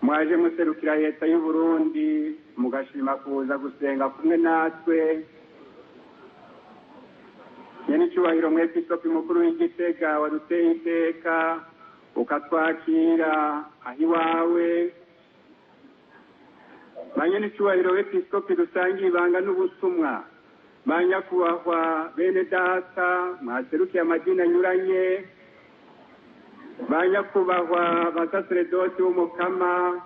mwaje muserukira leta y'u Burundi mugashima kuza gusenga kumwe natwe nyene cyubahiro mwepiskopi mukuru w'Igitega waduteye iteka ukatwakira ahi wawe banyene cyubahiro w'episkopi dusangiye ibanga n'ubutumwa banyakubahwa bene data mwaserukiye amadini anyuranye banyakubahwa basaseredoti w'umukama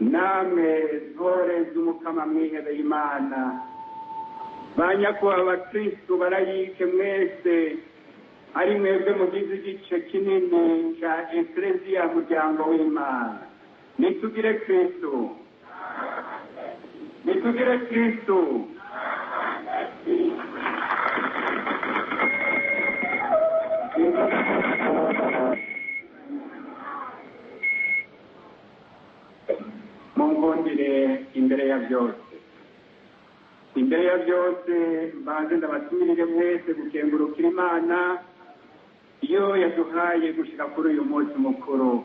namwe ntore z'umukama mwihebeye Imana banyakubahwa abakristu barayike mwese ari mwebwe mugize igice kinini ca ekleziya muryango w'Imana nitugire Kristu nitugire Kristu mungundire imbere ya byose mbanze ndabatumirire mwese gukengurukira Imana iyo yaduhaye gushika kuri uyu munsi mukuru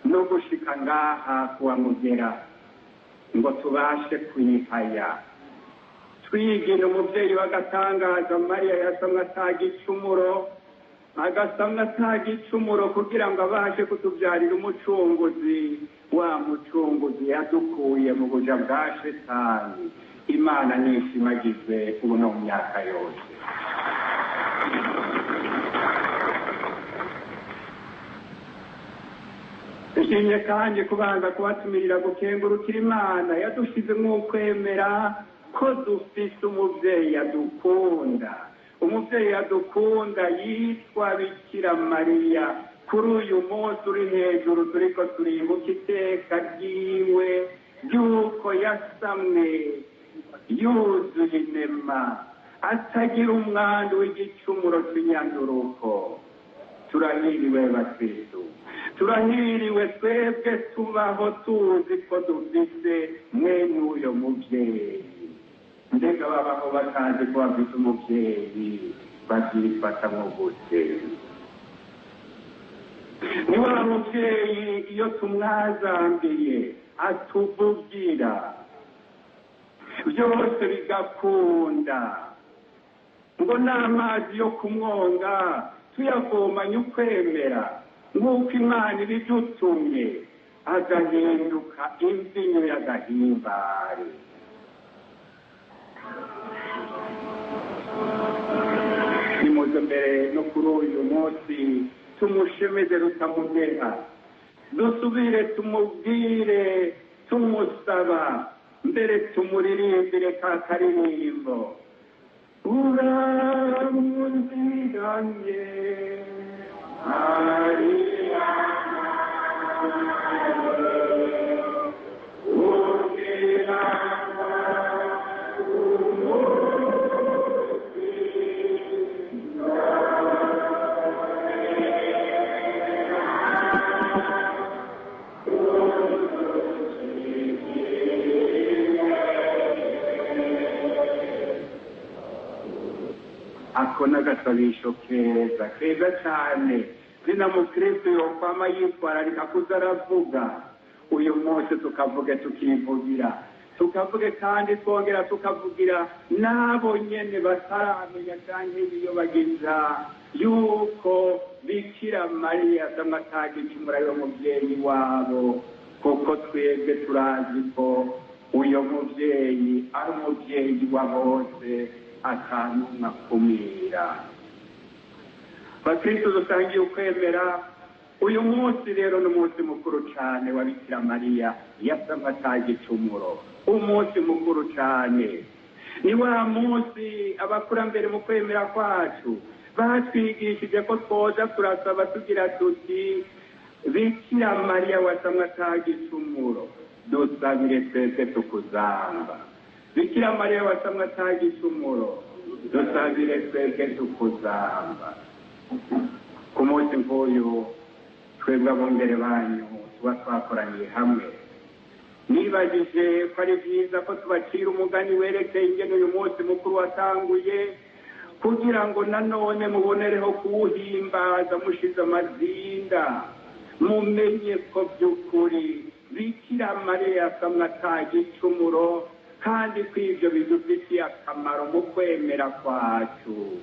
no gushika ngaha kuwa Mugera ngo tubashe kwihaya twigine umuvyeyi w'agatangaza Mariya yasamwe atagicumuro agasamwe atagicumuro kugira ngo abashe kutubyarira umucunguzi wa mucunguzi yadukuye mu buja bwa Shetani Imana nishimagize ubu no mu myaka yose ishimye kandi kubanza kubatumirira gukengurukira Imana yadushize mw'ukwemera ko dufise umuvyeyi yadukunda umuvyeyi yadukunda yitwa Bikira Mariya kuri uyu munsi uri hejuru turiko turibuka iteka ryiwe yuko yasamwe yuzuye inema atagira umwandu w'igicumuro cy'inyanduruko turahiriwe bakristu turahiriwe twebwe tubaho tuzi ko dufise mwene uyo muvyeyi ndega babaho bakazi ko bafise umuvyeyi babyifatamwo gute ni wa muvyeyi iyo tumwazambiye atuvugira byose bigakunda ngo n'amazi yo kumwonga tuyavomanye ukwemera nk'uko Imana ibidutumye agahinduka imvinyo y'agahimbare dukunze mbere no kuri uyu munsi tumushemeze rutamudeha, dusubire tumubwire tumusaba, mbere tumuririmbire ka karirimbo uramuziranye Maria ako n'agasabisho keza cyane zina mukristo yokwama yitwararika kuza aravuga uyu munsi tukavuge tukivugira, tukavuge kandi twongera tukavugira n'abo nyene bataramenya canke biyobagiza yuko Bikira Mariya Damatagicumura yo muvyeyi wabo, kuko twebwe turazi ko uyo muvyeyi ari umuvyeyi wa bose akanumwa kumira. Bakristo dusangiye ukwemera uyu munsi rero n'umunsi mukuru cyane wa Bikira Mariya Damatagicumuro, umunsi mukuru cyane. Ni wa munsi abakurambere mu kwemera kwacu batwigishije ko twoza turasaba tugira tuti Bikira Mariya Damatagicumuro dusabire twese tukuzamba. Bikira Mariya Damatagicumuro dusabire twese tukuzamba. Ku munsi nk'uyu twebwe abungere banyu tuba twakoraniye hamwe, nibagije ko ari byiza ko tubacira umugani werekeye ingene uyu munsi mukuru watanguye, kugira ngo nanone mubonereho kuwuhimbaza mushize amazinda, mumenye ko by'ukuri Bikira Mariya Damatagicumuro kandi ko ibyo bidufitiye akamaro mu kwemera kwacu.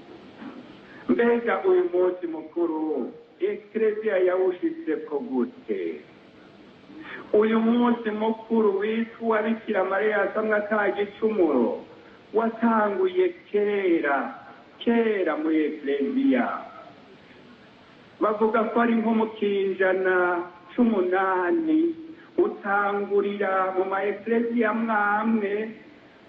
Mbega uyu munsi mukuru Ekleziya yawushitse ko gute? Uyu munsi mukuru witwa Bikira Mariya Damatagicumuro watanguye kera muri Ekleziya. Bavuga ko ari nko mu kinjana c'umunani, utangurira mu ma Ekleziya mwamwe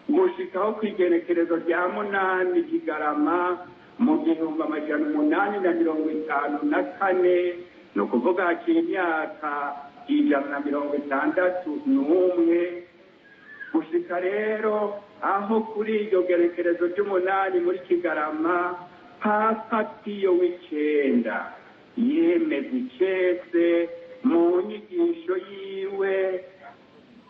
gushikaho kw'igenekerezo rya munani Kigarama mu 1854, ni ukuvuga hakiri imyaka 161, gushika rero aho kuri iryo gerekerezo ry'umunani muri Kigarama Papa Piyo w'icenda yemeza icese mu nyigisho yiwe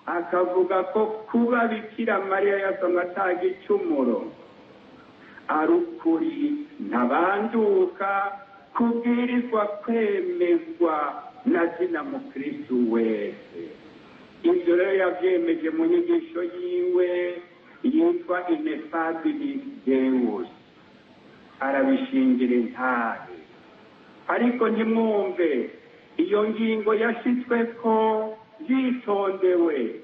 akavuga ko kuba Bikira Mariya Damatagicumuro ari ukuri ntabanduka kubwirizwa kwemezwa na zina mukristo wese. Ibyo rero yavyemeje mu nyigisho yiwe yitwa Ineffabilis Deus, arabishingira intahe. Ariko ntimwumve, iyo ngingo yashitsweko yitondewe.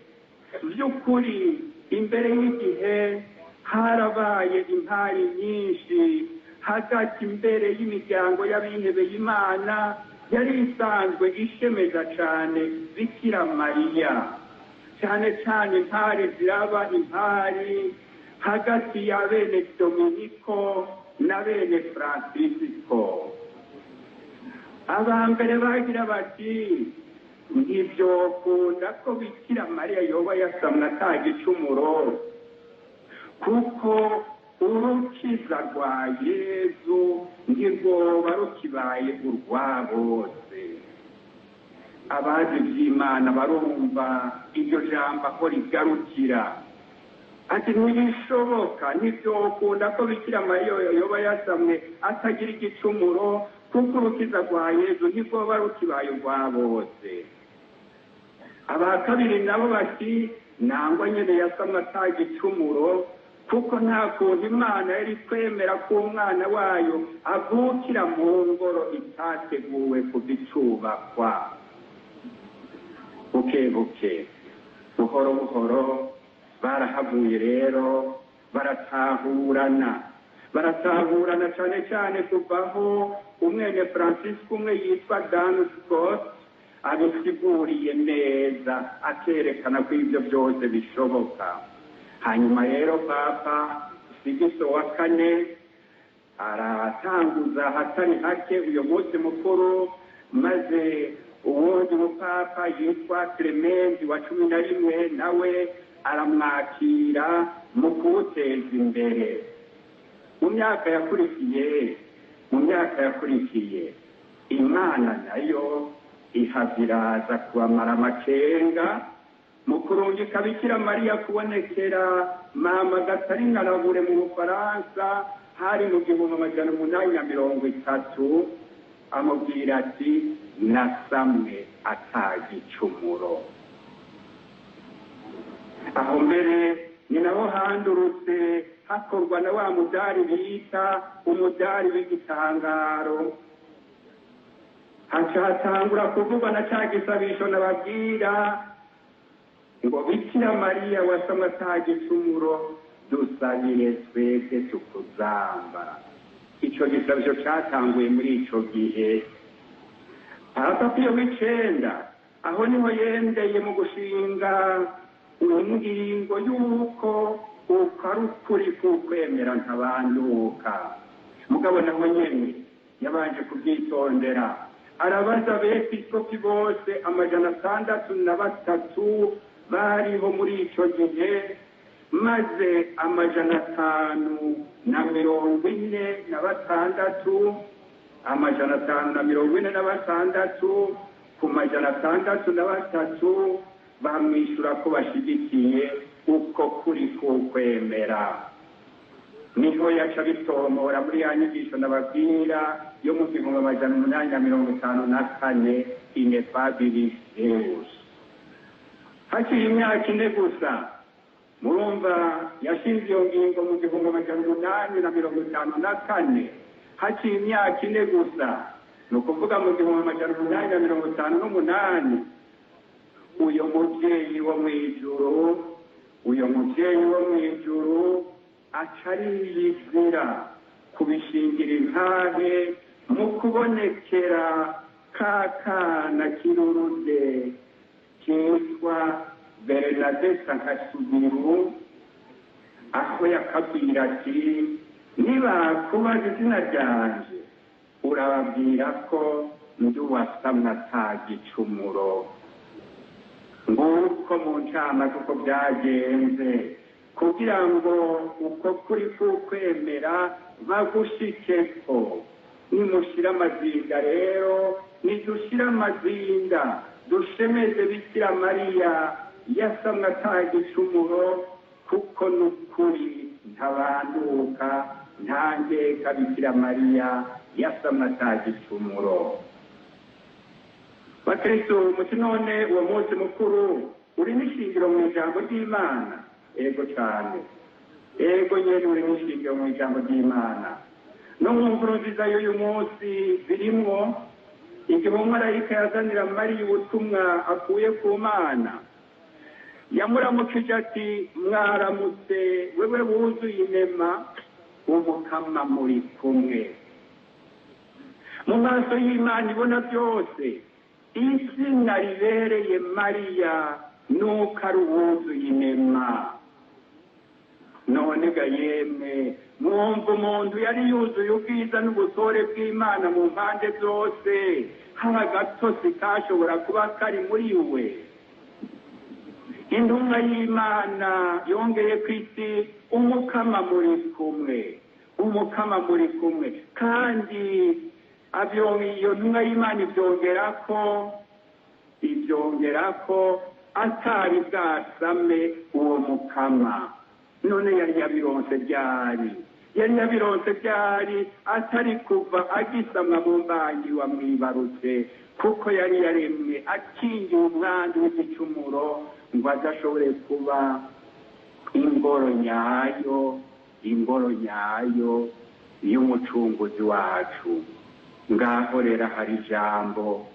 Vy'ukuri imbere y'igihe harabaye impari nyinshi hagati imbere y'imiryango y'abihebeye Imana yari isanzwe ishemeza cane Bikira Mariya, cyane cyane impari ziraba impari hagati ya bene Dominiko na bene Francisco. Abambere bagira bati ntivyokunda ko Bikira Mariya yoba Damatagicumuro, kuko urukiza rwa Yezu ntirwoba rukibaye urwa bose. Abazi vy'Imana barumva iryo jambo aho rigarukira, ati ntibishoboka, ntivyokunda ko Bikira Mariya yoba yasamwe atagira igicumuro, kuko urukiza rwa Yezu ntirwoba rukibaye urwa bose. Aba kabiri nabo bati nangwa nyene yasamwe atagicumuro, kuko nta kuntu Imana yari kwemera ko umwana wayo avukira mu ngoro itateguwe kuzicubakwa. Buke buhoro buhoro barahavuye rero baratahurana, baratahurana cyane cyane kuvaho umwene francisco umwe yitwa Dan Scott abisiguriye neza akerekana ko ibyo byose bishoboka. Hanyuma rero papa Sigiso wa kane aratanguza hatari hake uyu munsi mukuru, maze uwundi mupapa yitwa Clement wa 11 nawe aramwakira mu kuwuteza imbere. Mu myaka yakurikiye Imana nayo ihaviraza kubamara amakenga mu kurungika Bikira Mariya kubonekera mama Gatarina Labure mu Bufaransa hari mu 1830, amubwira ati nasamwe atagicumuro. Aho mbere ni naho handurutse hakorwa na wa mudari bita umudari w'igitangaro, hatangura kuvugwa na cya gisabisho nababwira ngo Bikira Mariya wasamwe atagicumuro dusabire twese tukuzamba. Icyo gisabisho cyatanguye muri icyo gihe. Papa Pio w'Icenda aho niho yendeye mu gushinga ingingo y'uko ari ukuri kwemera ntabanduka. Mugabo nawe nyene yabanje kubyitondera, arabaza abepiskopi bose 603 bariho muri icyo gihe, maze 546 ku 603 bamwishyura ko bashyigikiye uko kuri kwemera. Niho yaca bitomora muri ya nyigisho nababwira yo mu 1854 Ineffabilis Deus. Hakiri imyaka 4 gusa, murumva yashinze iyo ngingo mu 1854, hakiri imyaka 4 gusa, ni ukuvuga mu 1858, uyo mubyeyi wo mw'ijuru acariyizira kubishingira intahe mu kubonekera kakana kirurude kitwa Bernadette Nkasubiru, aho yakabwira ati nibakubaza izina ryanje urababwira ko ndi uwasamwe atagicumuro. Nguko mu ncama kuko byagenze, kugira ngo uko kuri kwemera bagushikeko. Nimushira amazinda rero, nidushira amazinda dushemeze Bikira Mariya yasamwe atagicumuro, kuko n'ukuri ntabanduka ntangeka Bikira Mariya yasamwe atagicumuro. Bakristo muti none uwo munsi mukuru uri n'ishingiro mu ijambo ry'Imana? Ego cyane, ego nyene uri n'ishingiro mu ijambo ry'Imana. No mu nkuru nziza y'uyu munsi birimwo igihe umumarayika yazanira Mariya ubutumwa akuye ku Mana, yamuramukije ati mwaramutse wewe wuzuye inema, umukama muri kumwe. Mu maso y'Imana ibona byose, izina ribereye Mariya nuko ari uwuzuye inema. None ga yemwe mwumva umuntu yari yuzuye ubwiza n'ubutore bw'Imana mu mpande zose, hari agatosi kashobora kuba kari muri we. Intumwa y'Imana yongeye kwiti umukama muri kumwe, umukama muri kumwe. Kandi iyo ntumwa y'Imana ibyongera ko atari bwasame uwo mukama. None yari yabironse byari atari kuva agisamwa mu mbanyi wamwibarutse, kuko yari yaremwe akingiye umwandu w'igicumuro ngo adashobore kuba ingoro nyayo y'umucunguzi wacu. Ngaho rero hari ijambo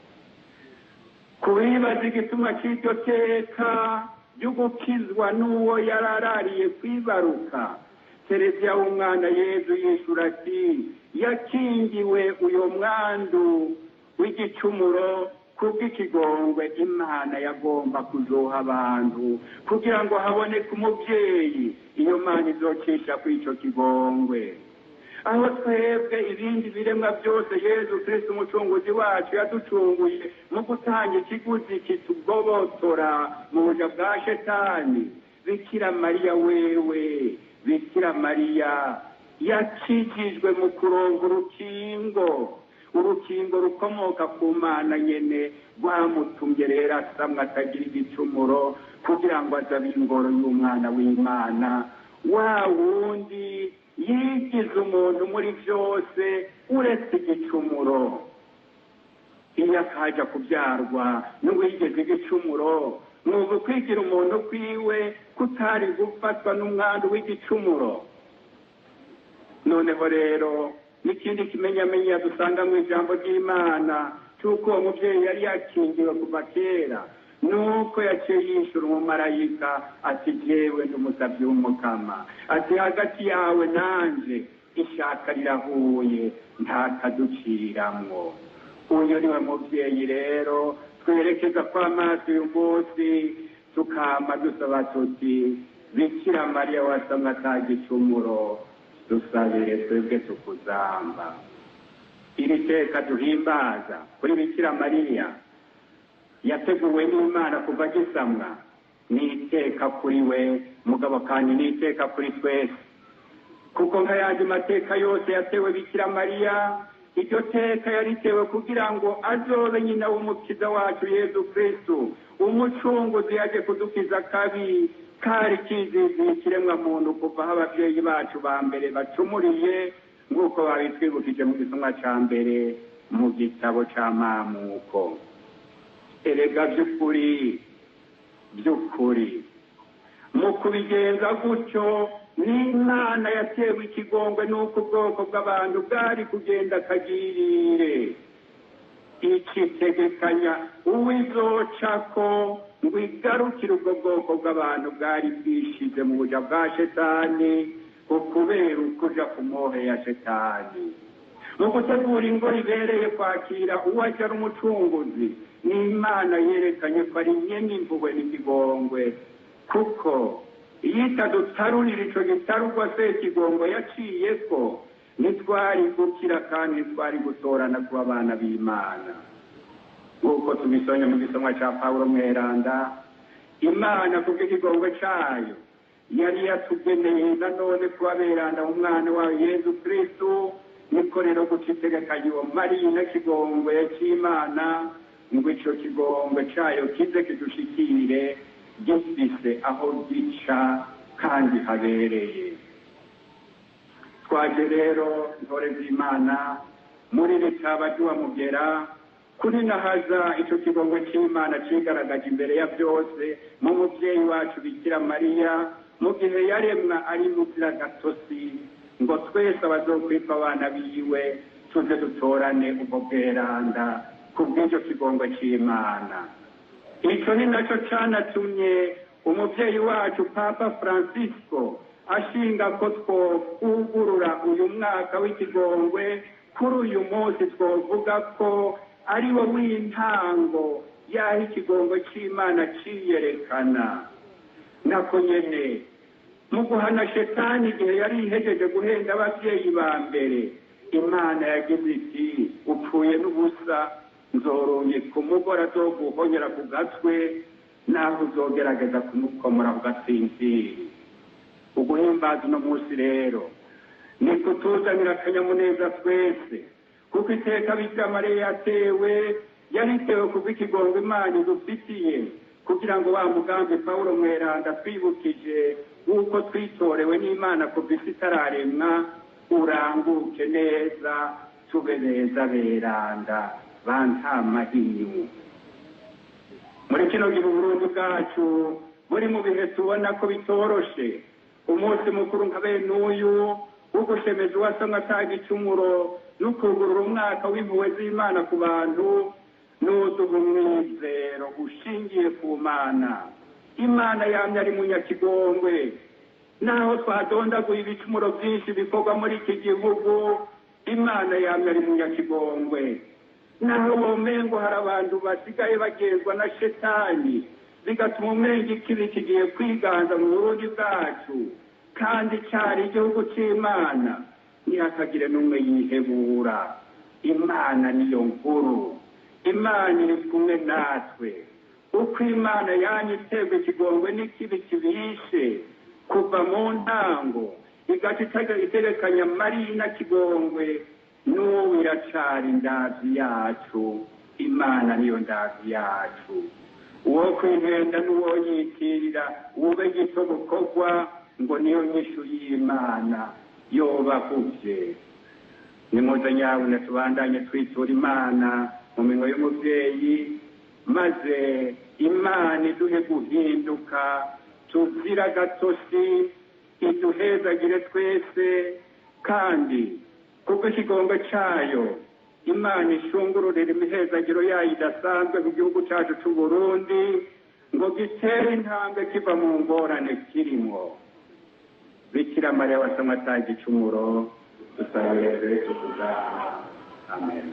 kubibaza igituma cy'iryo teka ryo gukizwa n'uwo yararariye kwibaruka, tereziya w'umwana yezu yishura ati yakingiwe uyo mwandu w'igicumuro kubw'ikigongwe imana yagomba kuzoha abantu kugira ngo haboneke umubyeyi iyo mana izocisha kuri ico kigongwe. aho twebwe ibindi biremwa byose yezu kristo umucunguzi wacu yaducunguye mu gutanga ikiguzi kitugobotora mu buja bwa shetani. bikira mariya wewe, bikira mariya yakijijwe mu kuronga urukingo rukomoka ku mana nyene rwamutumye rero asamwe atagira igicumuro kugira ngo azabe ingoro y'umwana w'imana, wa wundi yigize umuntu muri byose uretse igicumuro. iyo akaja kubyarwa n'uwigeze igicumuro nubu kwigira umuntu kwiwe kutari gufatwa n'umwandu w'igicumuro. noneho rero n'ikindi kimenyamenya dusanga mu ijambo ry'imana cy'uko uwo mubyeyi yari yakingiwe kuva kera, nuko yaciye yishura umumarayika ati jewe n'umusavyi w'umukama, ati hagati yawe nanje ishaka rirahuye ntakaduciramwo. uyu niwe mubyeyi rero twerekeza kwa maso uyu munsi tukama dusaba tuti bikira mariya wasamwe atagicumuro dusabire twebwe tukuzamba. iri teka duhimbaza kuri bikira mariya yateguwe n'imana kuva gisamwa ni iteka kuri we mugabo kandi ni iteka kuri twese, kuko nk'ayandi mateka yose yatewe bikira mariya, iryo teka yaritewe kugira ngo azobe nyina w'umukiza wacu yezu kristo umucunguzi yaje kudukiza kabi kari kiziziye ikiremwa muntu kuva aho ababyeyi bacu ba mbere bacumuriye, nk'uko babitwibukije mu gisomwa ca mbere mu gitabo c'amamuko. erega by'ukuri mu kubigenza gutyo n'imana yatewe ikigongwe n'uko ubwoko bw'abantu bwari kugenda kagirire ikitegekanya uwizocako ngo igarukire ubwo bwoko bw'abantu bwari bwishize mu buja bwa shetani ukubera ukuja ku mohe ya shetani. mu gutegura ingoro ibereye kwakira uwo aje ari umucunguzi, n'imana yerekanye ko ari nyene impuhwe n'ikigongwe, kuko iyo itadutarurira ico gitarugwa se ikigongwe yaciyeko ntitwari gukira kandi ntitwari gutorana kuba abana b'imana. nk'uko tubisonye mu gisomwa ca pawulo mweranda, imana kubw'ikigongwe cayo yari yatugeneye nanone kuba beranda mu mwana wayo yezu kristo, niko rero guca itegekanya uwo mariya n'ikigongwe c'imana ngo ico kigongwe cayo kize kidushikire gifise aho gica kandi habereye. twaje rero ntore z'imana muri ritaba ry'uwamugera kuninahaza ico kigongwe c'imana cigaragaje imbere ya byose mu muvyeyi wacu bikira mariya mu gihe yaremwa ari muzira gatosi, ngo twese abazokwitwa abana biwe tuze dutorane ubwo bweranda kubw'icyo kigongwe c'imana. ico ni naco canatumye umuvyeyi wacu papa francisco ashinga ko twokugurura uyu mwaka w'ikigongwe kuri uyu munsi twovuga ko ari wo w'intango y'aho ikigongwe c'imana ciyerekana. nako nyene mu guhana shetani igihe yari ihejeje guhenda abavyeyi ba mbere, imana yagize iti upfuye n'ubusa, nzorunye ku mugore azoguhonyera ku gatwe naho uzogerageza kumukomora ku gatsinziri. uguhimbaza uno munsi rero ni kutuzanira akanyamuneza twese, kuko iteka bikira mariya yatewe yaritewe kubw'ikigongwe imana idufitiye, kugira ngo wa mugambi pawulo mweranda twibukije w'uko twitorewe n'imana kuva isi itararemwa uranguke neza, tube neza beranda bantamahinyu. muri kino gihe uburundi bwacu buri mu bihe tubona ko bitoroshe, umunsi mukuru nka bene uyu wo gushemeza uwasamwe atagicumuro no kugurura umwaka w'impuhwe z'imana ku bantu n'uduha umwizero ushingiye ku mana. imana yamye ari munyakigongwe, naho twadondaguye ibicumuro byinshi bikorwa muri iki gihugu, imana yamye ari munyakigongwe. naho womengo hari abantu basigaye bagenzwa na shetani, bigatuma umenga ikibi kigiye kwiganza mu Burundi bwacu, kandi cyari igihugu cy'Imana, ntihakagire n'umwe yihebura. Imana niyo nkuru, Imana iri kumwe natwe. Uko Imana yanyiterwa ikigongwe n'ikibi kibishe kuva mu ntango, igaca iterekanya Mariya kigongwe, n'ubu iracari ndazi yacu. Imana niyo ndazi yacu. uwo kwihenda n'uwo yitirira ube gito gukorwa ngo niyo nyishu y'Imana yobahuvye. Nimuze nyabune tubandanye twitura Imana mu minwe y'umuvyeyi, maze Imana iduhe guhinduka tuzira gatosi, iduhezagire twese, kandi kubwo ikigongo cayo Imana ishungururira imihezagiro yayo idasanzwe mu gihugu cyacu cy'u Burundi, ngo gitere intambwe kiva mu ngorane kirimo. Bikira Mariya wasamwe ataye igicumuro, dusabire tukuzaha. Amen.